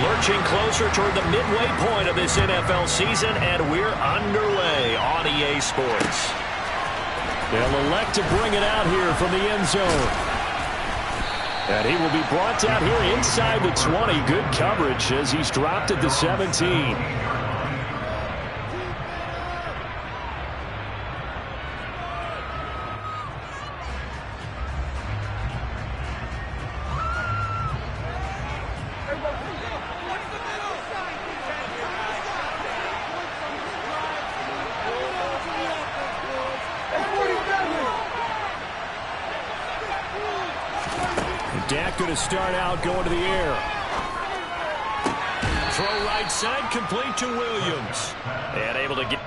Lurching closer toward the midway point of this NFL season, and we're underway on EA Sports. They'll elect to bring it out here from the end zone. And he will be brought down here inside the 20. Good coverage as he's dropped at the 17. Dak going to start out going to the air. Throw right side, complete to Williams. And able to get...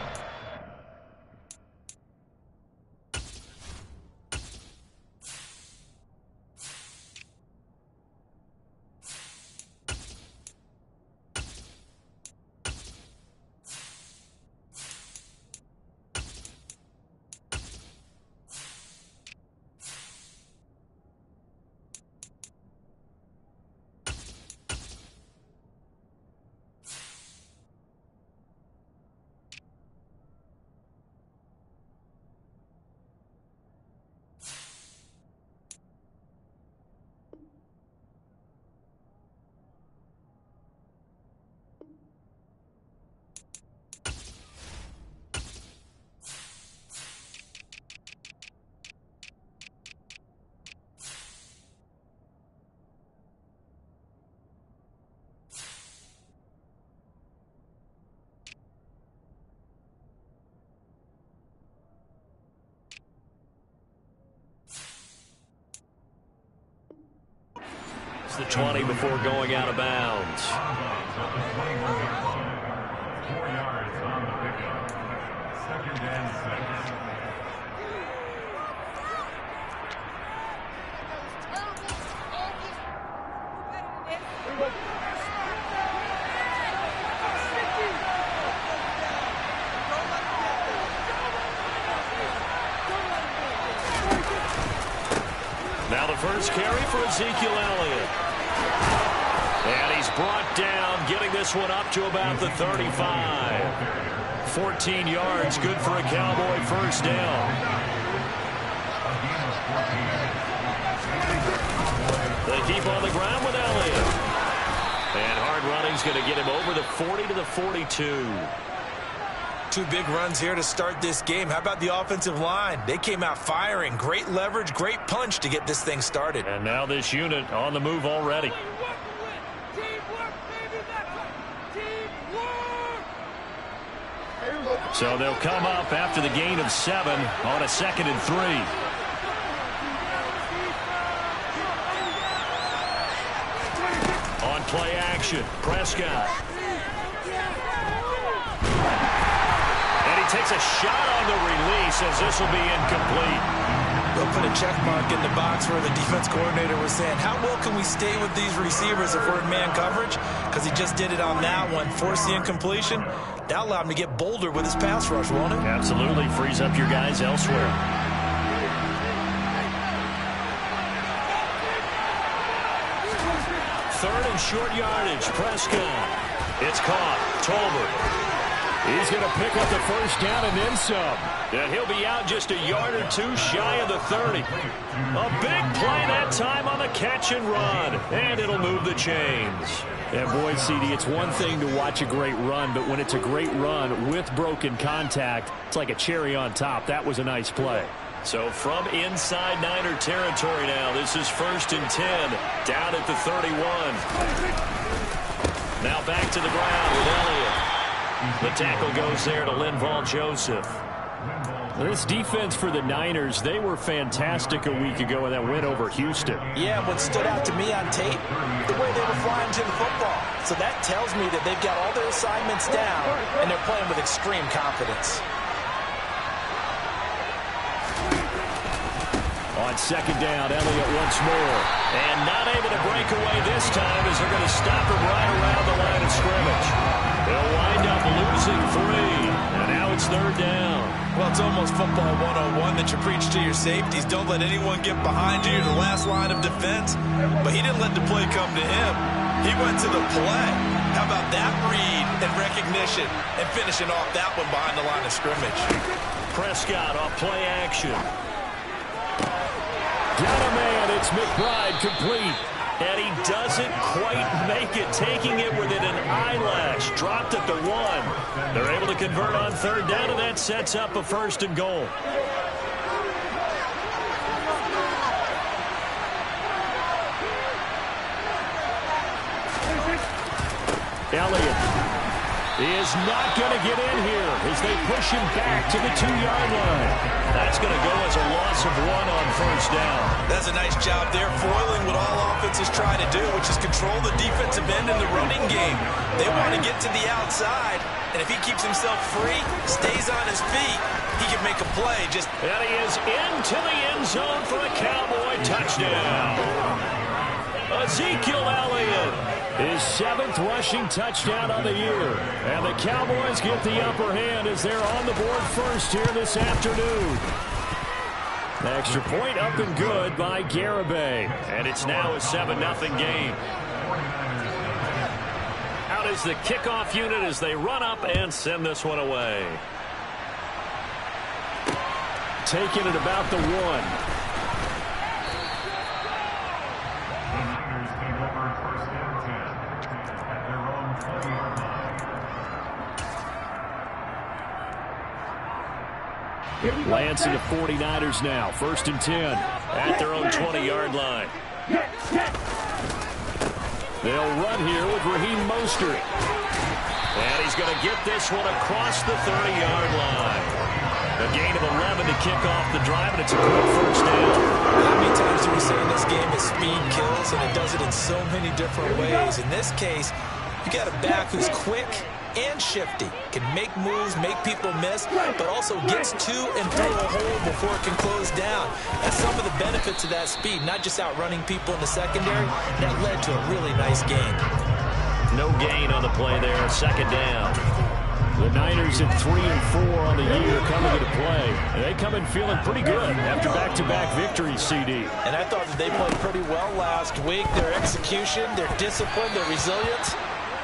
the 20 before going out of bounds. 4 yards on the pickup. 2nd and 6. Now the first carry for Ezekiel Elliott. And he's brought down, getting this one up to about the 35. 14 yards, good for a Cowboy first down. They keep on the ground with Elliott. And hard running's going to get him over the 40 to the 42. 2 big runs here to start this game. How about the offensive line? They came out firing. Great leverage, great punch to get this thing started. And now this unit on the move already. So they'll come up after the gain of 7 on a 2nd and 3. On play action, Prescott. And he takes a shot on the release as this will be incomplete. They'll put a check mark in the box where the defense coordinator was saying, how well can we stay with these receivers if we're in man coverage? Because he just did it on that one, forced the incompletion. That allowed him to get bolder with his pass rush, won't it? Absolutely, frees up your guys elsewhere. Third and short yardage, Prescott. It's caught, Tolbert. He's going to pick up the first down and then some. And he'll be out just a yard or 2 shy of the 30. A big play that time on the catch and run. And it'll move the chains. And boy, CD, it's one thing to watch a great run, but when it's a great run with broken contact, it's like a cherry on top. That was a nice play. So from inside Niner territory now, this is 1st and 10, down at the 31. Now back to the ground with Elliott. The tackle goes there to Linval Joseph. This defense for the Niners, they were fantastic a week ago in that win over Houston. Yeah, what stood out to me on tape, the way they were flying to the football. So that tells me that they've got all their assignments down, and they're playing with extreme confidence. On 2nd down, Elliott once more. And not able to break away this time as they're going to stop him right around the line of scrimmage. They'll wind up losing 3. And now it's 3rd down. Well, it's almost football 101 that you preach to your safeties. Don't let anyone get behind you. You're the last line of defense. But he didn't let the play come to him. He went to the play. How about that read and recognition and finishing off that one behind the line of scrimmage. Prescott off play action. Got a man. It's McBride complete. And he doesn't quite make it, taking it within an eyelash. Dropped at the 1. They're able to convert on third down, and that sets up a 1st and goal. Elliott is not going to get in here as they push him back to the 2-yard line. That's going to go as a loss of 1 on first down. That's a nice job there, foiling what all offenses try to do, which is control the defensive end in the running game. They want to get to the outside, and if he keeps himself free, stays on his feet, he can make a play. And he is into the end zone for a Cowboy touchdown. Ezekiel Elliott. His 7th rushing touchdown on the year. And the Cowboys get the upper hand as they're on the board first here this afternoon. The extra point up and good by Garibay. And it's now a 7-0 game. Out is the kickoff unit as they run up and send this one away. Taking it about the 1. Lancing the 49ers now. 1st and 10. At their own 20-yard line. They'll run here with Raheem Mostert. And he's going to get this one across the 30-yard line. A gain of 11 to kick off the drive, and it's a quick 1st down. How many times do we say in this game that speed kills, and it does it in so many different ways? In this case, you got a back who's quick and shifty, can make moves, make people miss, but also gets to and through a hole before it can close down. That's some of the benefits of that speed, not just outrunning people in the secondary. That led to a really nice gain. No gain on the play there, 2nd down. The Niners at 3 and 4 on the year coming into play. And they come in feeling pretty good after back-to-back victories, CD. And I thought that they played pretty well last week. Their execution, their discipline, their resilience,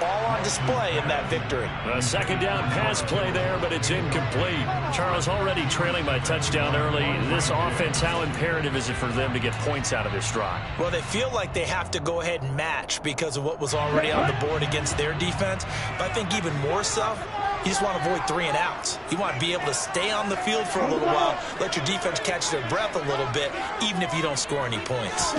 all on display in that victory. A 2nd down pass play there, but it's incomplete. Charles, already trailing by touchdown early. This offense, how imperative is it for them to get points out of this drive? Well, they feel like they have to go ahead and match because of what was already on the board against their defense. But I think even more so, you just want to avoid 3 and outs. You want to be able to stay on the field for a little while, let your defense catch their breath a little bit, even if you don't score any points.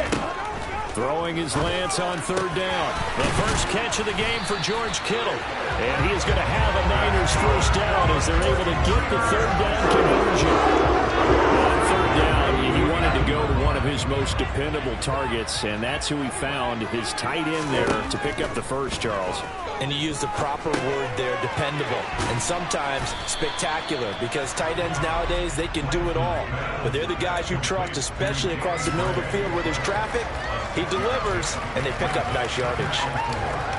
Throwing his Lance on 3rd down. The first catch of the game for George Kittle. And he is going to have a Niners 1st down as they're able to get the 3rd down conversion. On 3rd down, he wanted to go to one of his most dependable targets, and that's who he found, his tight end there to pick up the first, Charles. And you use the proper word there, dependable, and sometimes spectacular, because tight ends nowadays, they can do it all. But they're the guys you trust, especially across the middle of the field where there's traffic. He delivers, and they pick up nice yardage.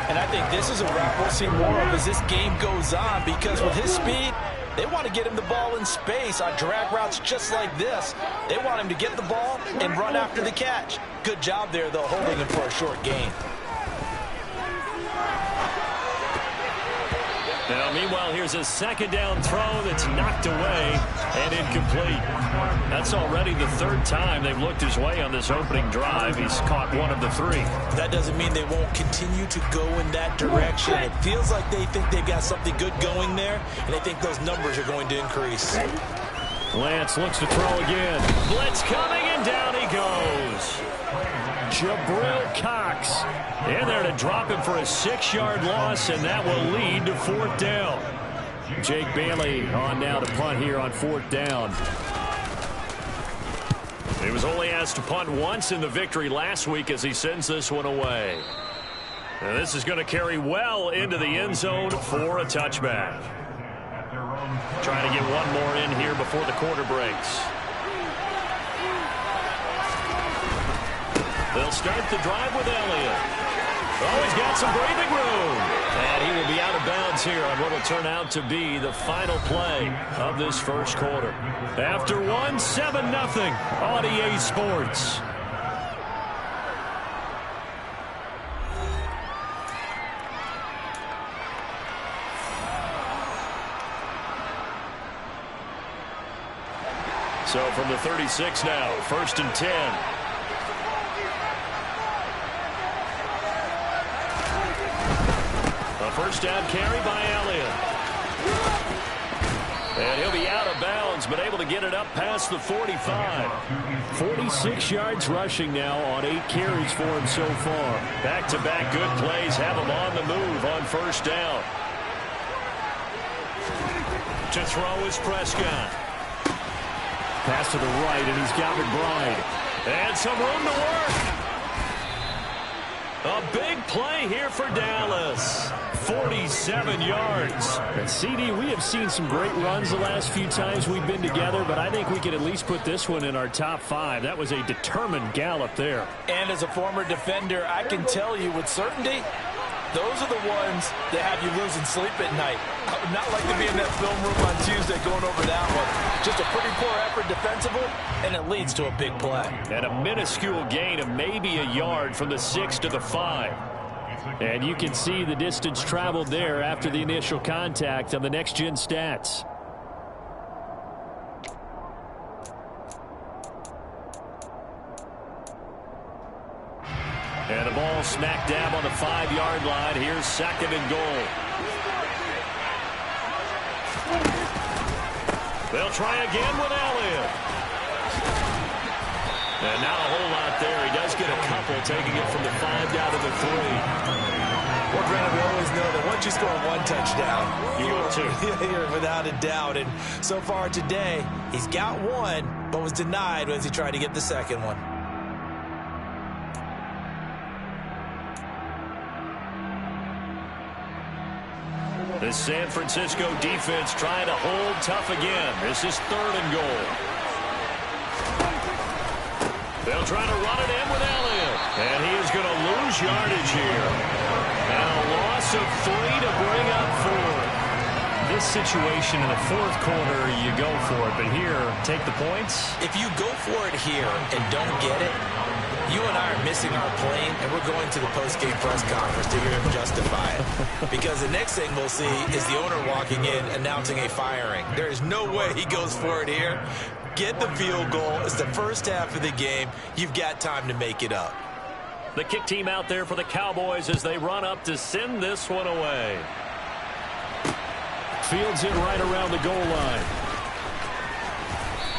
And I think this is a route we'll see more of as this game goes on, because with his speed, they want to get him the ball in space on drag routes just like this. They want him to get the ball and run after the catch. Good job there, though, holding him for a short gain. Now, meanwhile, here's a 2nd down throw that's knocked away and incomplete. That's already the 3rd time they've looked his way on this opening drive. He's caught 1 of the 3. That doesn't mean they won't continue to go in that direction. It feels like they think they've got something good going there, and they think those numbers are going to increase. Lance looks to throw again. Blitz coming, and down he goes. Jabril Cox in there to drop him for a 6-yard loss, and that will lead to 4th down. Jake Bailey on now to punt here on 4th down. He was only asked to punt once in the victory last week as he sends this one away. And this is going to carry well into the end zone for a touchback. Trying to get one more in here before the quarter breaks. They'll start the drive with Elliott. Oh, he's got some breathing room. And he will be out of bounds here on what will turn out to be the final play of this first quarter. After 7-0 on EA Sports. So from the 36 now, 1st and 10. A first down carry by Elliott. And he'll be out of bounds, but able to get it up past the 45. 46 yards rushing now on 8 carries for him so far. Back-to-back good plays have him on the move on first down. To throw is Prescott. Pass to the right, and he's got McBride. And some room to work. A big play here for Dallas. 47 yards. And CD, we have seen some great runs the last few times we've been together, but I think we could at least put this one in our top 5. That was a determined gallop there. And as a former defender, I can tell you with certainty, those are the ones that have you losing sleep at night. I would not like to be in that film room on Tuesday going over that one. Just a pretty poor effort defensively, and it leads to a big play. And a minuscule gain of maybe a yard from the 6 to the 5. And you can see the distance traveled there after the initial contact on the next-gen stats. And the ball smack dab on the 5-yard line. Here's 2nd and goal. They'll try again with Elliott. And not a whole lot there. He does get a couple, taking it from the 5 down to the 3. Well, granted, we always know that once you score 1 touchdown, you're without a doubt. And so far today, he's got 1, but was denied as he tried to get the 2nd one. The San Francisco defense trying to hold tough again. This is 3rd and goal. They'll try to run it in with Elliott. And he is going to lose yardage here. And a loss of 3 to bring up 4. This situation in the 4th quarter, you go for it. But here, take the points. If you go for it here and don't get it, you and I are missing our plane, and we're going to the post-game press conference to hear him justify it. Because the next thing we'll see is the owner walking in announcing a firing. There is no way he goes for it here. Get the field goal. It's the first half of the game. You've got time to make it up. The kick team out there for the Cowboys as they run up to send this one away. Fields it right around the goal line.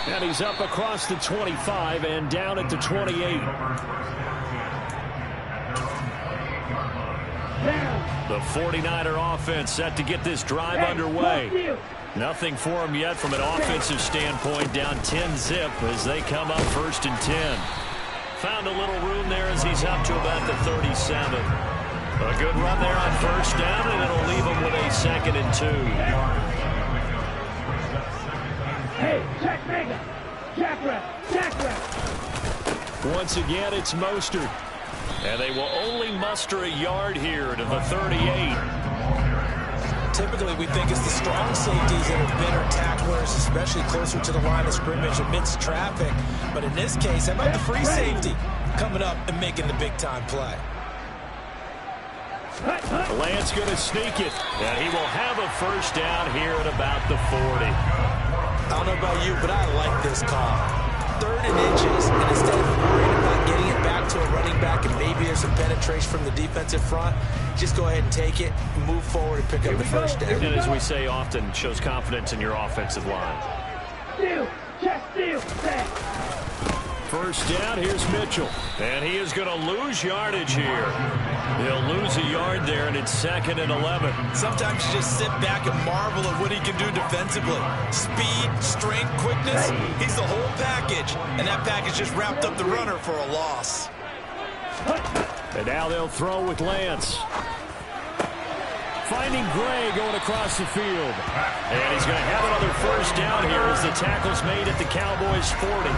And he's up across the 25 and down at the 28. The 49er offense set to get this drive underway. Nothing for him yet from an offensive standpoint. Down 10-zip as they come up 1st and 10. Found a little room there as he's up to about the 37. A good run there on 1st down, and it'll leave him with a 2nd and 2. Hey, check mega. Jack rep. Once again, it's Mostert. And they will only muster a yard here to the 38. Typically, we think it's the strong safeties that are better tacklers, especially closer to the line of scrimmage amidst traffic. But in this case, how about the free safety coming up and making the big-time play? Lance going to sneak it. And he will have a 1st down here at about the 40. I don't know about you, but I like this call. 3rd and inches, and instead of worrying about getting it back to a running back and maybe there's some penetration from the defensive front, just go ahead and take it, move forward, and pick up the 1st down. And as we say often, shows confidence in your offensive line. Steal, check, steal, back. 1st down, here's Mitchell. And he is going to lose yardage here. He'll lose a yard there, and it's 2nd and 11. Sometimes you just sit back and marvel at what he can do defensively. Speed, strength, quickness, he's the whole package. And that package just wrapped up the runner for a loss. And now they'll throw with Lance. Finding Gray going across the field. And he's going to have another 1st down here as the tackle's made at the Cowboys' 40.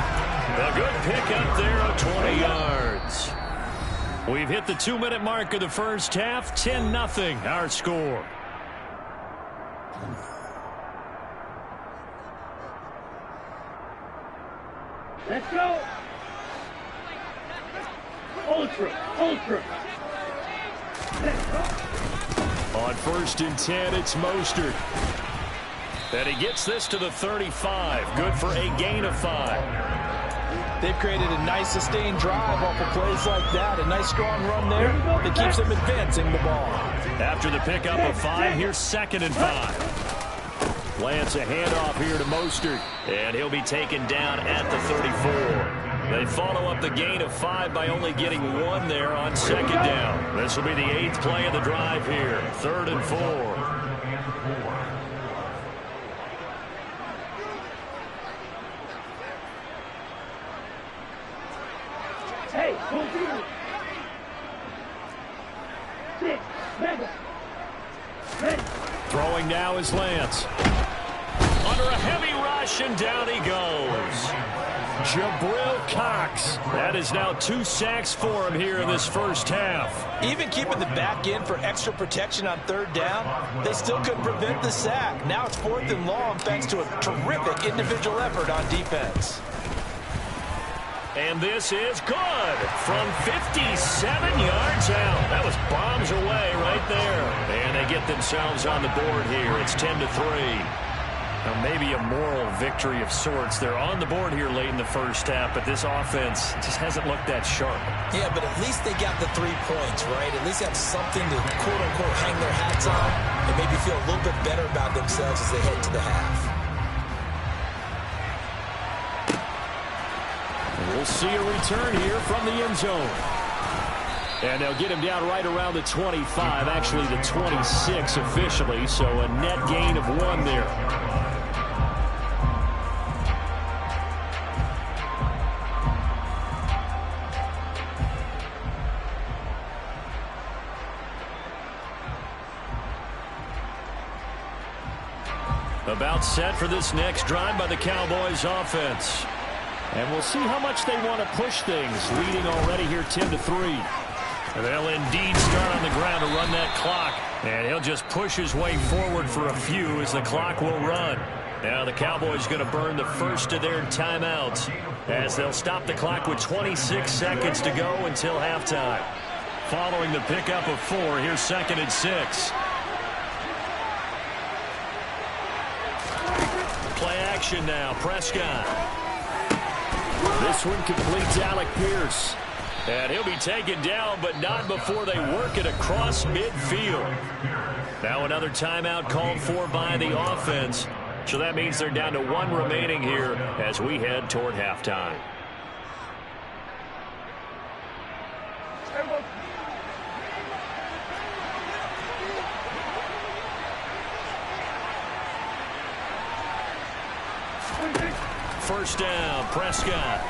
A good pickup there of 20 yards. We've hit the 2-minute mark of the 1st half. 10-0 our score. Let's go. Ultra. On 1st and 10, it's Mostert. And he gets this to the 35. Good for a gain of 5. They've created a nice sustained drive off of plays like that. A nice strong run there that keeps them advancing the ball. After the pickup of 5, here's 2nd and 5. Lance a handoff here to Mostert. And he'll be taken down at the 34. They follow up the gain of 5 by only getting 1 there on 2nd down. This will be the 8th play of the drive here. 3rd and 4. Hey, go do 6, mega. Ready. Throwing now is Lance. Under a heavy rush, and down he goes. Jabril Cox. That is now 2 sacks for him here in this first half. Even keeping the back end for extra protection on 3rd down, they still couldn't prevent the sack. Now it's 4th and long thanks to a terrific individual effort on defense. And this is good from 57 yards out. That was bombs away right there. And they get themselves on the board here. It's 10-3. Now maybe a moral victory of sorts. They're on the board here late in the first half, but this offense just hasn't looked that sharp. Yeah, but at least they got the 3 points, right? At least have something to quote-unquote hang their hats on and maybe feel a little bit better about themselves as they head to the half. We'll see a return here from the end zone. And they'll get him down right around the 25, actually the 26 officially, so a net gain of 1 there. About set for this next drive by the Cowboys offense. And we'll see how much they want to push things, leading already here 10-3. And they'll indeed start on the ground to run that clock. And he'll just push his way forward for a few as the clock will run. Now the Cowboys going to burn the first of their timeouts as they'll stop the clock with 26 seconds to go until halftime. Following the pickup of 4, here's 2nd and 6. Play action now, Prescott. This one completes Alec Pierce. And he'll be taken down, but not before they work it across midfield. Now another timeout called for by the offense. So that means they're down to 1 remaining here as we head toward halftime. First down, Prescott.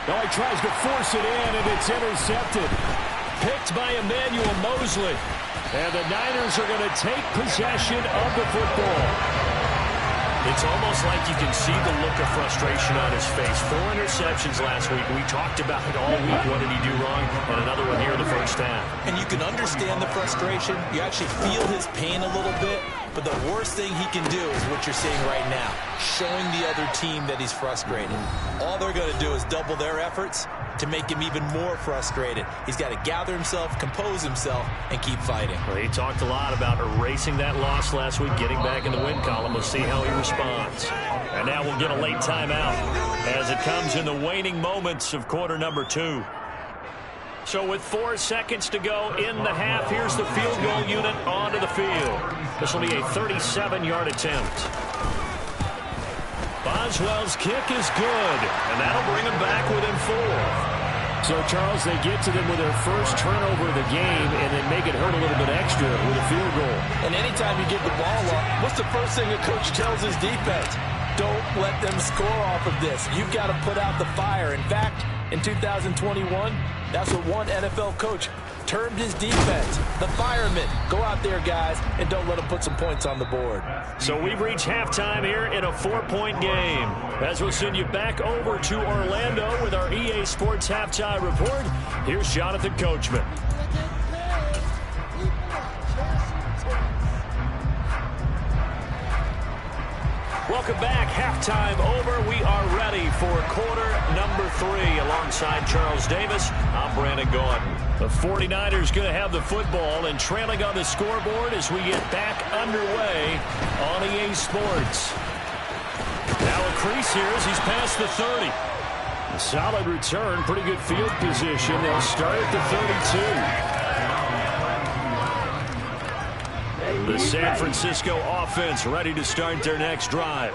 Now he tries to force it in, and it's intercepted. Picked by Emmanuel Mosley. And the Niners are going to take possession of the football. It's almost like you can see the look of frustration on his face. 4 interceptions last week. We talked about it all week. What did he do wrong? And another one here in the first half. And you can understand the frustration. You actually feel his pain a little bit. But the worst thing he can do is what you're seeing right now, showing the other team that he's frustrated. All they're going to do is double their efforts to make him even more frustrated. He's got to gather himself, compose himself, and keep fighting. Well, he talked a lot about erasing that loss last week, getting back in the win column. We'll see how he responds. And now we'll get a late timeout as it comes in the waning moments of quarter number 2. So with 4 seconds to go in the half, here's the field goal unit onto the field. This will be a 37-yard attempt. Boswell's kick is good, and that'll bring them back within 4. So, Charles, they get to them with their first turnover of the game and then make it hurt a little bit extra with a field goal. And anytime you give the ball up, what's the first thing a coach tells his defense? Don't let them score off of this. You've got to put out the fire. In fact, in 2021, that's what one NFL coach termed his defense, the firemen. Go out there, guys, and don't let them put some points on the board. So we've reached halftime here in a 4-point game. As we'll send you back over to Orlando with our EA Sports Halftime Report, here's Jonathan Coachman. Welcome back. Halftime over. We are ready for quarter number 3. Alongside Charles Davis, I'm Brandon Gordon. The 49ers going to have the football and trailing on the scoreboard as we get back underway on EA Sports. Now a crease here as he's past the 30. A solid return, pretty good field position. They'll start at the 32. The San Francisco offense ready to start their next drive.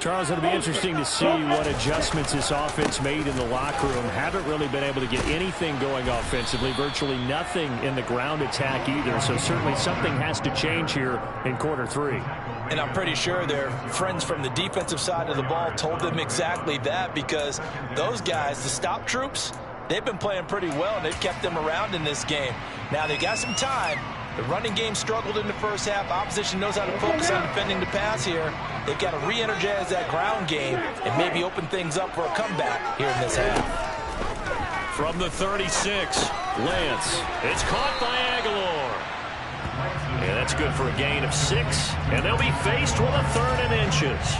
Charles, it'll be interesting to see what adjustments this offense made in the locker room. Haven't really been able to get anything going offensively, virtually nothing in the ground attack either. So certainly something has to change here in quarter 3. And I'm pretty sure their friends from the defensive side of the ball told them exactly that, because those guys, the stop troops, they've been playing pretty well, and they've kept them around in this game. Now, they got some time. The running game struggled in the first half. Opposition knows how to focus on defending the pass here. They've got to re-energize that ground game and maybe open things up for a comeback here in this half. From the 36, Lance. It's caught by Aguilar. Yeah, that's good for a gain of 6, and they'll be faced with a 3rd and inches.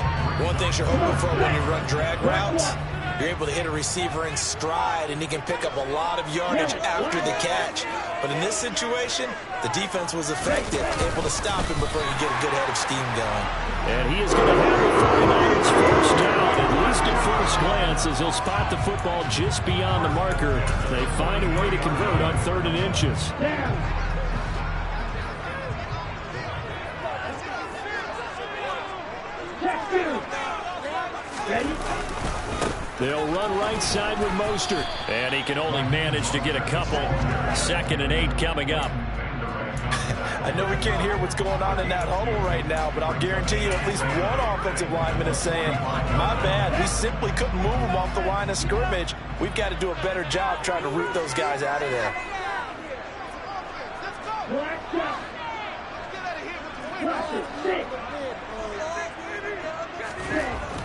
One thing you're hoping for when you run drag routes, you're able to hit a receiver in stride, and he can pick up a lot of yardage after the catch. But in this situation, the defense was effective, able to stop him before he get a good head of steam going. And he is going to have the 49ers first down, at least at first glance, as he'll spot the football just beyond the marker. They find a way to convert on 3rd and inches. They'll run right side with Mostert. And he can only manage to get a couple. 2nd and 8 coming up. I know we can't hear what's going on in that huddle right now, but I'll guarantee you at least one offensive lineman is saying, my bad, we simply couldn't move them off the line of scrimmage. We've got to do a better job trying to root those guys out of there.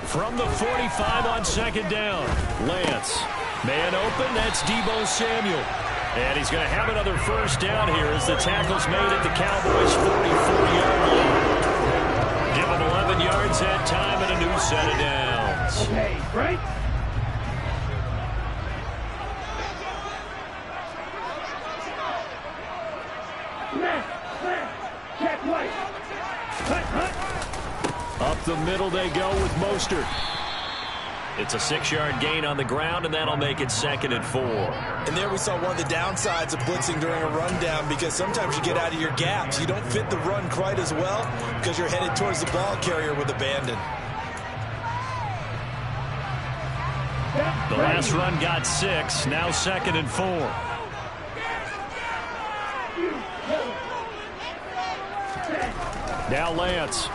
From the 45 on 2nd down, Lance. Man open, that's Deebo Samuel. And he's going to have another first down here as the tackle's made at the Cowboys' 44-yard line. Give him 11 yards that time and a new set of downs. Okay, right? Check right. Up the middle they go with Mostert. It's a 6-yard gain on the ground, and that'll make it 2nd and 4. And there we saw one of the downsides of blitzing during a rundown, because sometimes you get out of your gaps. You don't fit the run quite as well because you're headed towards the ball carrier with abandon. The last run got 6, now 2nd and 4. Now Lance.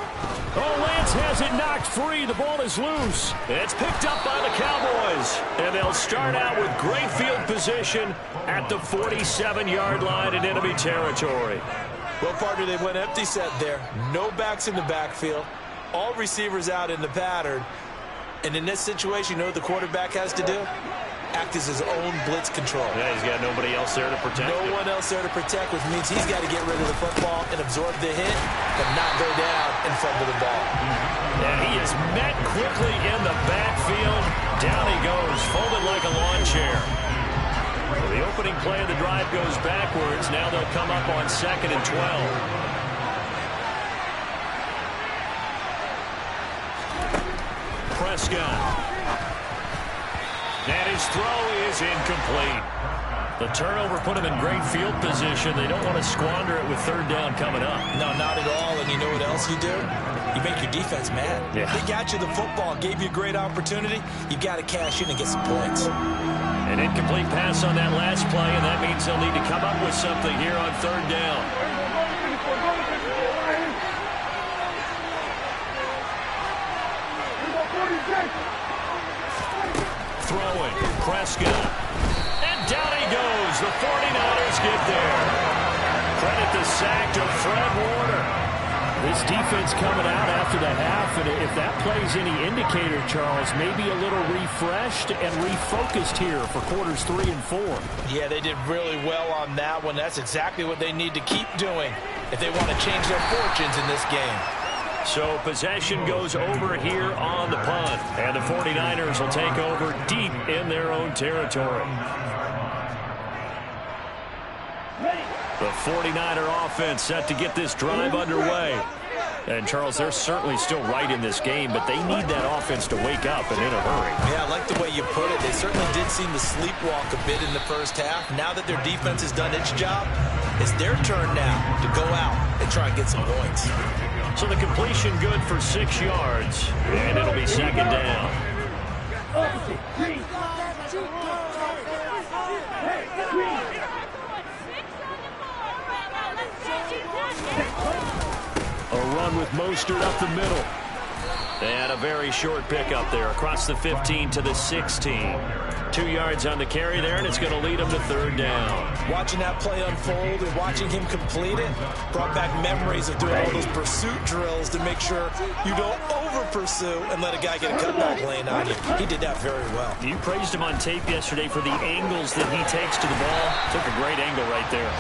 Oh, Lance has it knocked free. The ball is loose. It's picked up by the Cowboys. And they'll start out with great field position at the 47-yard line in enemy territory. Well, partner, they went empty set there. No backs in the backfield. All receivers out in the pattern. And in this situation, you know what the quarterback has to do? Act as his own blitz control. Yeah, he's got nobody else there to protect him. No one else there to protect, which means he's got to get rid of the football and absorb the hit, but not go down and fumble the ball. And he is met quickly in the backfield. Down he goes, folded like a lawn chair. Well, the opening play of the drive goes backwards. Now they'll come up on 2nd and 12. Prescott. And his throw is incomplete. The turnover put him in great field position. They don't want to squander it with 3rd down coming up. No, not at all. And you know what else you do? You make your defense mad. Yeah. They got you the football, gave you a great opportunity. You got to cash in and get some points. An incomplete pass on that last play, and that means they'll need to come up with something here on 3rd down. Throwing, Prescott. And down he goes. The 49ers get there. Credit the sack to Fred Warner. This defense coming out after the half, and if that plays any indicator, Charles, maybe a little refreshed and refocused here for quarters 3 and 4. Yeah, they did really well on that one. That's exactly what they need to keep doing if they want to change their fortunes in this game. So possession goes over here on the punt. And the 49ers will take over deep in their own territory. The 49er offense set to get this drive underway. And, Charles, they're certainly still right in this game, but they need that offense to wake up and in a hurry. Yeah, I like the way you put it. They certainly did seem to sleepwalk a bit in the first half. Now that their defense has done its job, it's their turn now to go out and try and get some points. So the completion good for 6 yards, and it'll be second down. A run with Mostert up the middle. And a very short pickup there across the 15 to the 16. 2 yards on the carry there, and it's going to lead him to third down. Watching that play unfold and watching him complete it brought back memories of doing all those pursuit drills to make sure you don't over-pursue and let a guy get a cutback lane on you. He did that very well. You praised him on tape yesterday for the angles that he takes to the ball. Took a great angle right there.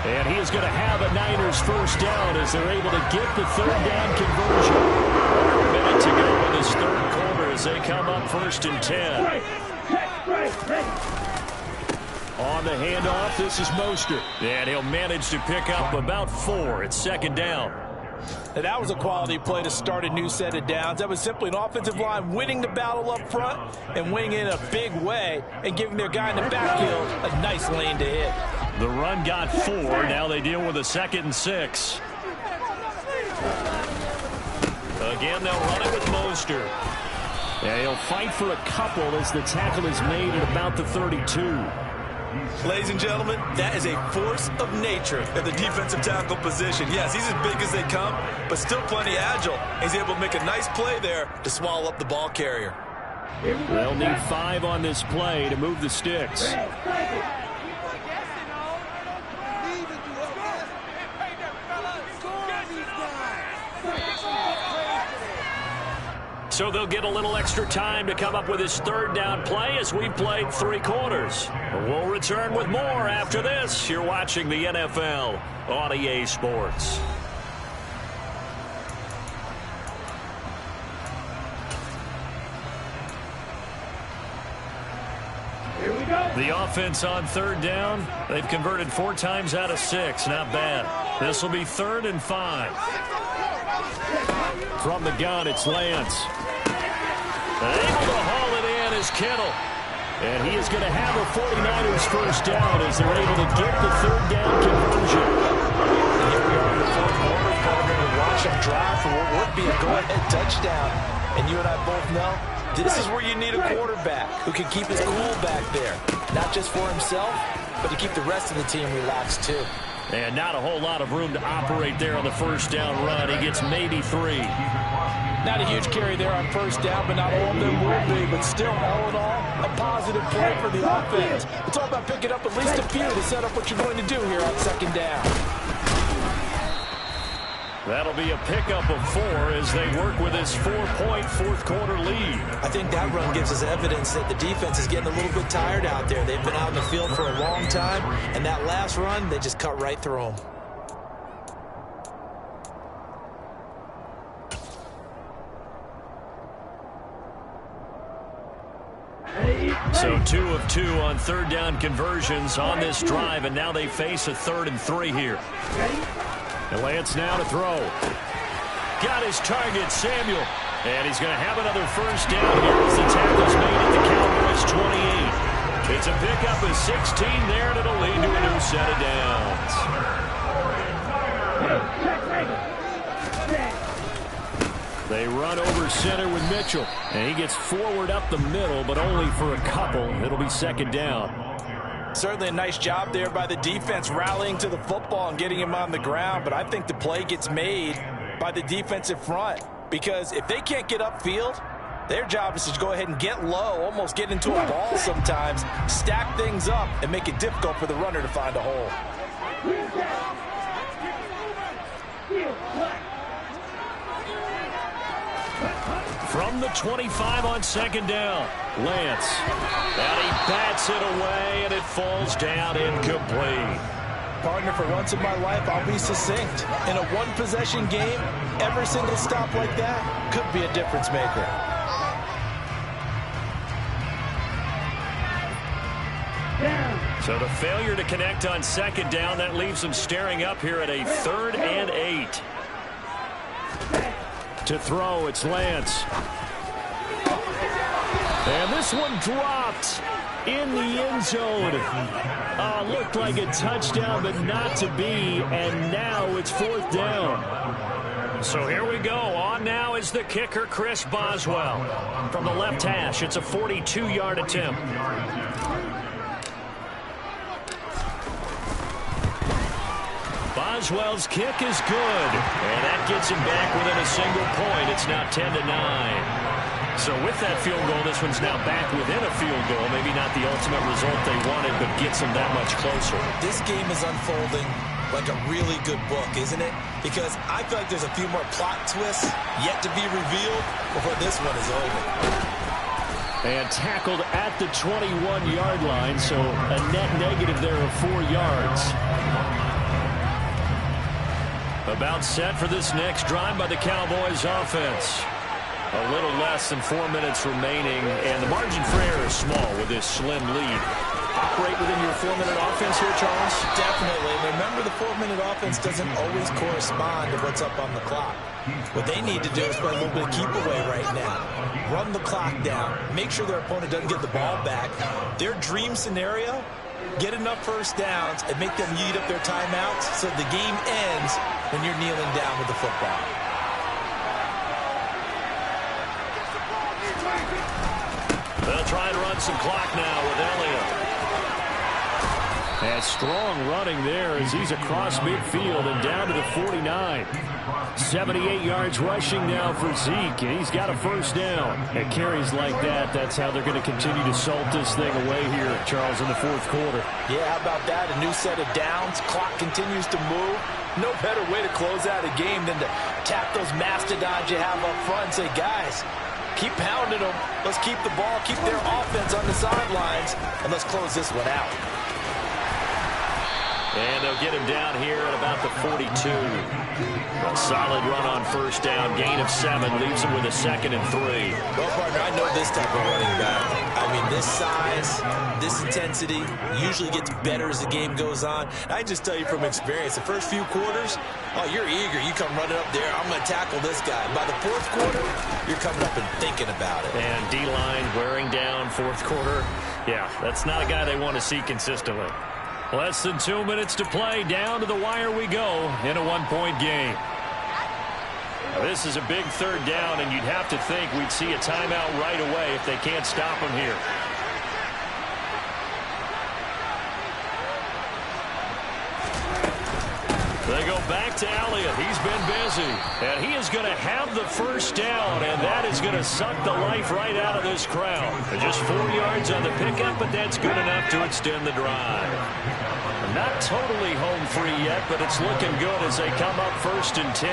And he is going to have a Niners first down as they're able to get the third down conversion. A minute to go in this third quarter as they come up first and 10. On the handoff, this is Mostert. And he'll manage to pick up about 4. It's second down. And that was a quality play to start a new set of downs. That was simply an offensive line winning the battle up front and winning in a big way and giving their guy in the backfield a nice lane to hit. The run got 4. Now they deal with a 2nd and 6. Again, they'll run it with Mostert. And he'll fight for a couple as the tackle is made at about the 32. Ladies and gentlemen, that is a force of nature at the defensive tackle position. Yes, he's as big as they come, but still plenty agile. He's able to make a nice play there to swallow up the ball carrier. They'll need 5 on this play to move the sticks. So they'll get a little extra time to come up with his third down play as we've played 3 quarters. We'll return with more after this. You're watching the NFL on EA Sports. Here we go. The offense on third down, they've converted 4 times out of 6. Not bad. This will be 3rd and 5. From the gun, it's Lance. Able to haul it in is Kittle. And he is going to have a 49ers first down as they're able to get the third down conversion. And here we are in the fourth quarter, partner, to watch them drive for what would be a go-ahead touchdown. And you and I both know this is where you need a quarterback who can keep his cool back there. Not just for himself, but to keep the rest of the team relaxed too. And not a whole lot of room to operate there on the first down run. He gets maybe 3. Not a huge carry there on first down, but not all of them will be. But still, all in all, a positive play for the offense. It's all about picking up at least a few to set up what you're going to do here on second down. That'll be a pickup of 4 as they work with this 4-point fourth quarter lead. I think that run gives us evidence that the defense is getting a little bit tired out there. They've been out in the field for a long time, and that last run, they just cut right through them. So 2 of 2 on third down conversions on this drive, and now they face a 3rd and 3 here. And Lance now to throw. Got his target, Samuel. And he's going to have another first down here as the tackle's made at the Cowboys 28. It's a pickup of 16 there, and it'll lead to a new set of downs. They run over center with Mitchell. And he gets forward up the middle, but only for a couple. It'll be second down. Certainly a nice job there by the defense rallying to the football and getting him on the ground. But I think the play gets made by the defensive front. Because if they can't get upfield, their job is to go ahead and get low, almost get into a ball sometimes, stack things up, and make it difficult for the runner to find a hole. From the 25 on second down, Lance. And he bats it away, and it falls down incomplete. Partner, for once in my life, I'll be succinct. In a one-possession game, every single stop like that could be a difference maker. So the failure to connect on second down, that leaves them staring up here at a 3rd and 8. To throw, it's Lance. And this one dropped in the end zone. Looked like a touchdown, but not to be. And now it's 4th down. So here we go. On now is the kicker, Chris Boswell. From the left hash, it's a 42-yard attempt. Boswell's kick is good. And that gets him back within a single point. It's now 10-9. So with that field goal, this one's now back within a field goal. Maybe not the ultimate result they wanted, but gets them that much closer. This game is unfolding like a really good book, isn't it? Because I feel like there's a few more plot twists yet to be revealed before this one is over. And tackled at the 21-yard line, so a net negative there of 4 yards. About set for this next drive by the Cowboys offense. A little less than 4 minutes remaining, and the margin for error is small with this slim lead. Operate within your 4-minute offense here, Charles? Definitely. Remember, the 4-minute offense doesn't always correspond to what's up on the clock. What they need to do is play a little bit of keep away right now. Run the clock down. Make sure their opponent doesn't get the ball back. Their dream scenario, get enough first downs and make them eat up their timeouts so the game ends when you're kneeling down with the football. They'll try and run some clock now with Elliott. And strong running there as he's across midfield and down to the 49. 78 yards rushing now for Zeke, and he's got a first down. And carries like that, that's how they're going to continue to salt this thing away here, Charles, in the 4th quarter. Yeah, how about that? A new set of downs. Clock continues to move. No better way to close out a game than to tap those mastodons you have up front and say, guys, keep pounding them. Let's keep the ball, keep their offense on the sidelines, and let's close this one out. And they'll get him down here at about the 42. A solid run on first down. Gain of 7 leaves him with a 2nd and 3. Well, partner, I know this type of running back. I mean, this size, this intensity usually gets better as the game goes on. I just tell you from experience, the first few quarters, oh, you're eager. You come running up there. I'm going to tackle this guy. By the 4th quarter, you're coming up and thinking about it. And D-line wearing down 4th quarter. Yeah, that's not a guy they want to see consistently. Less than 2 minutes to play. Down to the wire we go in a 1-point game. Now, this is a big 3rd down, and you'd have to think we'd see a timeout right away if they can't stop him here. They go back to Elliott. He's been busy. And he is going to have the first down, and that is going to suck the life right out of this crowd. Just 4 yards on the pickup, but that's good enough to extend the drive. Not totally home free yet, but it's looking good as they come up 1st and 10.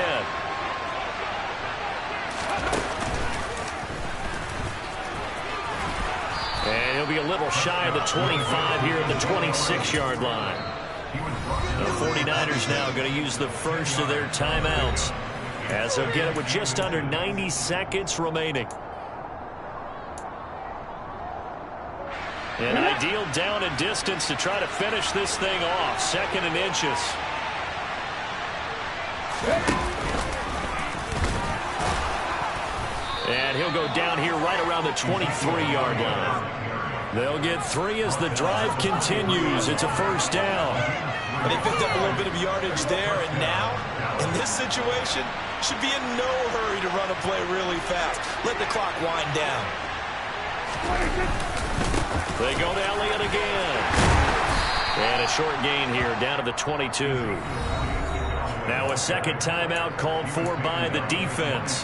And he'll be a little shy of the 25 here at the 26-yard line. The 49ers now going to use the first of their timeouts as they'll get it with just under 90 seconds remaining. An ideal down and distance to try to finish this thing off. 2nd and inches. And he'll go down here right around the 23-yard line. They'll get 3 as the drive continues. It's a first down. And they picked up a little bit of yardage there, and now, in this situation, should be in no hurry to run a play really fast. Let the clock wind down. They go to Elliott again. And a short gain here, down to the 22. Now a 2nd timeout called for by the defense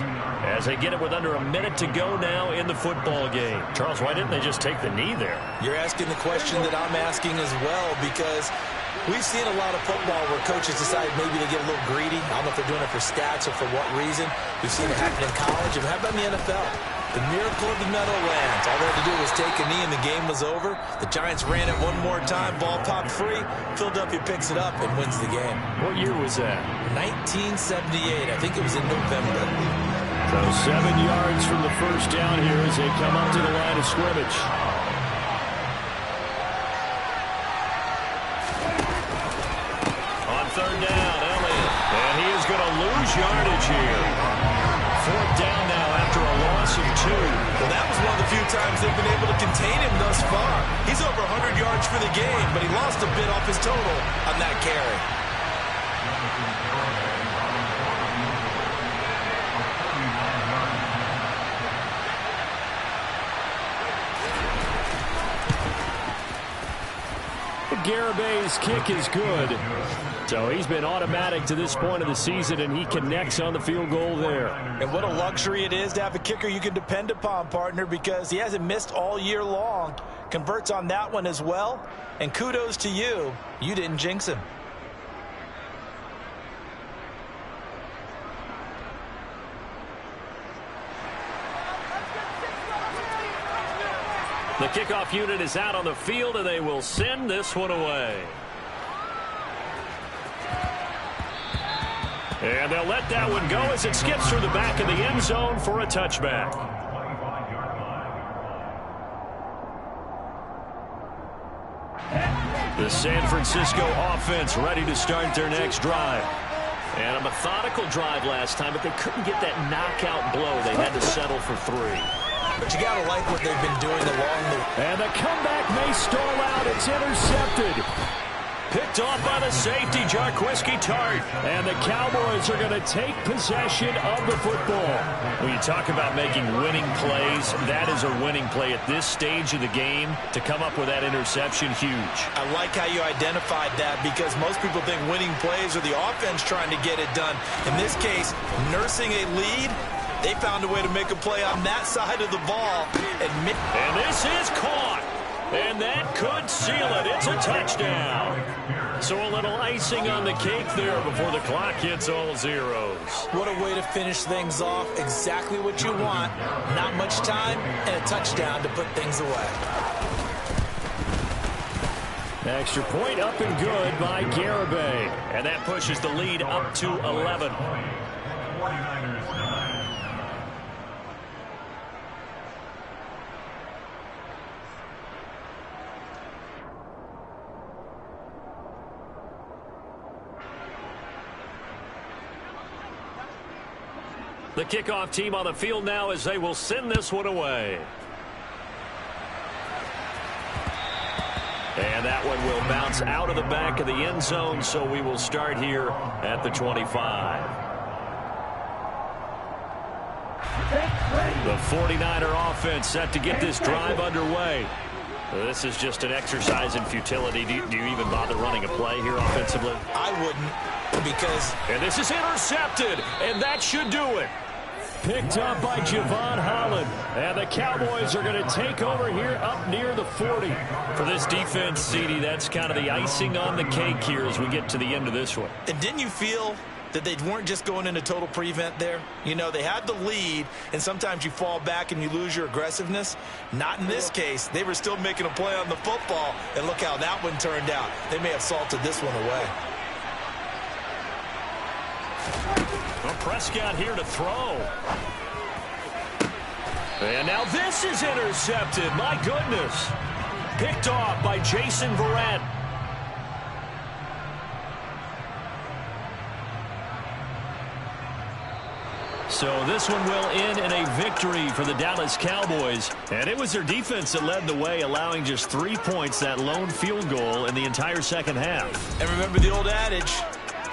as they get it with under a minute to go now in the football game. Charles, why didn't they just take the knee there? You're asking the question that I'm asking as well, because we've seen a lot of football where coaches decide maybe they get a little greedy. I don't know if they're doing it for stats or for what reason. We've seen it happen in college, and how about in the NFL? The miracle of the Meadowlands. All they had to do was take a knee and the game was over. The Giants ran it one more time. Ball popped free. Philadelphia picks it up and wins the game. What year was that? 1978. I think it was in November. So 7 yards from the first down here as they come up to the line of scrimmage. On third down, Elliott. And he is going to lose yardage here. Fourth down now after a loss of 2. Well, that was one of the few times they've been able to contain him thus far. He's over 100 yards for the game, but he lost a bit off his total on that carry. Garabay's kick is good. So he's been automatic to this point of the season, and he connects on the field goal there. And what a luxury it is to have a kicker you can depend upon, partner, because he hasn't missed all year long. Converts on that one as well. And kudos to you. You didn't jinx him. The kickoff unit is out on the field, and they will send this one away. And they'll let that one go as it skips through the back of the end zone for a touchback. The San Francisco offense ready to start their next drive. And a methodical drive last time, but they couldn't get that knockout blow. They had to settle for 3. But you got to like what they've been doing along the way. And the comeback may stall out. It's intercepted. Picked off by the safety, Jarquiski Tart. And the Cowboys are going to take possession of the football. When you talk about making winning plays, that is a winning play at this stage of the game. To come up with that interception, huge. I like how you identified that, because most people think winning plays are the offense trying to get it done. In this case, nursing a lead, they found a way to make a play on that side of the ball. And this is caught. And that could seal it. It's a touchdown. So a little icing on the cake there before the clock hits all zeros. What a way to finish things off. Exactly what you want. Not much time and a touchdown to put things away. Extra point up and good by Garibay. And that pushes the lead up to 11. 49ers 9. The kickoff team on the field now as they will send this one away. And that one will bounce out of the back of the end zone, so we will start here at the 25. The 49er offense set to get this drive underway. This is just an exercise in futility. Do you even bother running a play here offensively? I wouldn't, because... And this is intercepted, and that should do it. Picked up by Javon Holland. And the Cowboys are going to take over here up near the 40. For this defense, CD, that's kind of the icing on the cake here as we get to the end of this one. And didn't you feel that they weren't just going into total prevent there? You know, they had the lead, and sometimes you fall back and you lose your aggressiveness. Not in this case. They were still making a play on the football, and look how that one turned out. They may have salted this one away. Well, Prescott here to throw. And now this is intercepted. My goodness. Picked off by Jason Verrett. So this one will end in a victory for the Dallas Cowboys. And it was their defense that led the way, allowing just 3 points, that lone field goal in the entire second half. And remember the old adage,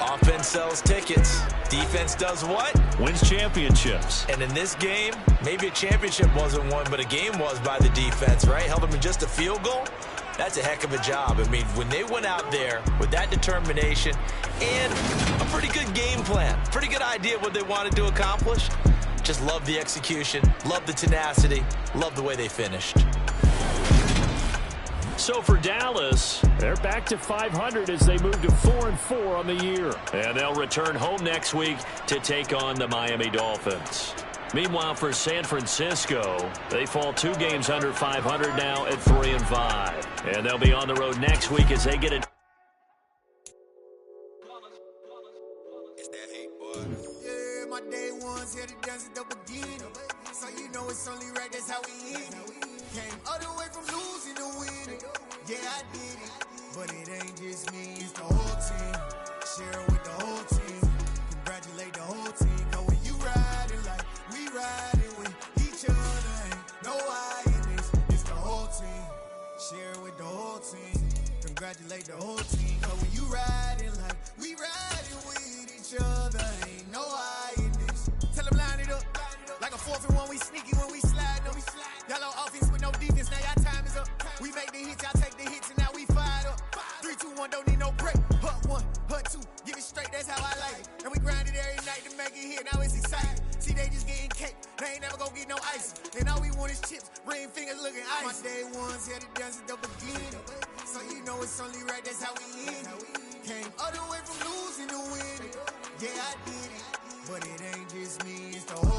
offense sells tickets. Defense does what? Wins championships. And in this game, maybe a championship wasn't won, but a game was by the defense, right? Held them in just a field goal. That's a heck of a job. I mean, when they went out there with that determination and a pretty good game plan, pretty good idea of what they wanted to accomplish, just love the execution, love the tenacity, love the way they finished. So for Dallas, they're back to 500 as they move to 4-4 on the year. And they'll return home next week to take on the Miami Dolphins. Meanwhile, for San Francisco, they fall 2 games under 500 now at 3-5. And they'll be on the road next week as they get it. Yeah, my day ones here to dance at the beginning. So you know it's only right, that's how we end it. Came all the way from losing to winning. Yeah, I did it. But it ain't just me, it's the whole team. Share it with the whole team. Congratulate the whole team. Cause when you riding like we riding with each other, ain't no I in this. It's the whole team. Share it with the whole team. Congratulate the whole team. Cause when you riding like we riding with each other, ain't no I in this. Tell them line it up. Like a 4th and 1, we sneaky when we slide them. Y'all on offense with no defense, now y'all time is up. We make the hits, y'all take the hits, and now we fired up. 3, 2, 1, don't need no break. Hut 1, hut 2, give it straight, that's how I like it. And we grind it every night to make it hit, now it's exciting. See, they just getting cake, they ain't never gonna get no ice. And all we want is chips, ring fingers looking ice. My day ones here to dance at the beginning. So you know it's only right, that's how we end it. Came all the way from losing to winning. Yeah, I did it. But it ain't just me, it's the whole